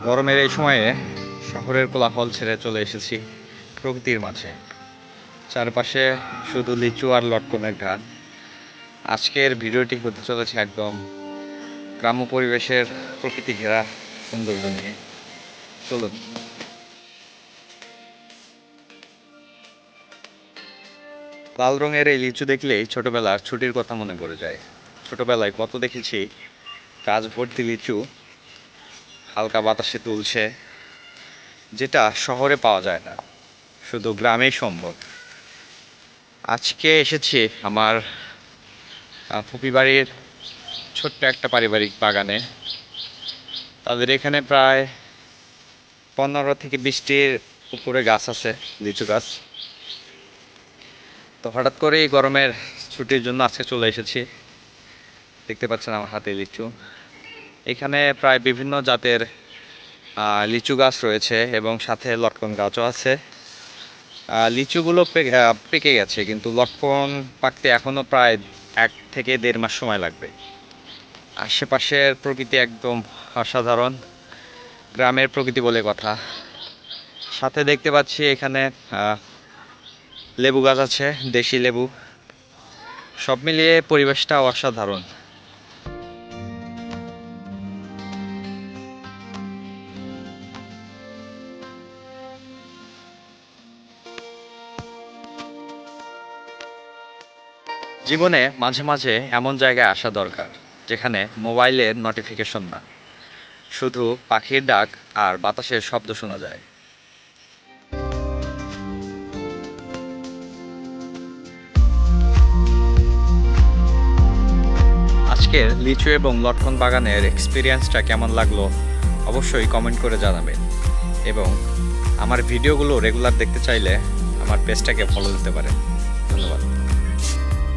গরমের এই সময়ে শহরের কোলাহল ছেড়ে চলে এসেছি প্রকৃতির মাঝে। চারপাশে শুধু লিচু আর লটকনের ঘাট। আজকের ভিডিওটি হতে চলেছে একদম গ্রাম্য পরিবেশের প্রকৃতি ঘেরা সৌন্দর্য নিয়ে। চলুন। লাল রঙের এই লিচু দেখলেই ছোটবেলার ছুটির কথা মনে পড়ে যায়। ছোটবেলায় কত দেখেছি গাছ ভর্তি লিচু হালকা বাতাসে তুলছে, যেটা শহরে পাওয়া যায় না, শুধু গ্রামেই সম্ভব। আজকে এসেছি আমার ফুপি বাড়ির ছোট্ট একটা পারিবারিক বাগানে। তাদের এখানে প্রায় 15 থেকে 20টির উপরে গাছ আছে, লিচু গাছ। তো হঠাৎ করে এই গরমের ছুটির জন্য আজকে চলে এসেছি। দেখতে পাচ্ছেন আমার হাতে লিচু। এখানে প্রায় বিভিন্ন জাতের লিচু গাছ রয়েছে এবং সাথে লটকন গাছও আছে। লিচুগুলো পেকে গেছে, কিন্তু লটকন পাকতে এখনও প্রায় 1 থেকে 1.5 মাস সময় লাগবে। আশেপাশের প্রকৃতি একদম অসাধারণ, গ্রামের প্রকৃতি বলে কথা। সাথে দেখতে পাচ্ছি এখানে লেবু গাছ আছে, দেশি লেবু। সব মিলিয়ে পরিবেশটা অসাধারণ। জীবনে মাঝে মাঝে এমন জায়গায় আসা দরকার, যেখানে মোবাইলের নোটিফিকেশন না, শুধু পাখির ডাক আর বাতাসের শব্দ শোনা যায়। আজকের লিচু এবং লটকন বাগানের এক্সপিরিয়েন্সটা কেমন লাগলো অবশ্যই কমেন্ট করে জানাবেন। এবং আমার ভিডিওগুলো রেগুলার দেখতে চাইলে আমার পেজটাকে ফলো দিতে পারেন।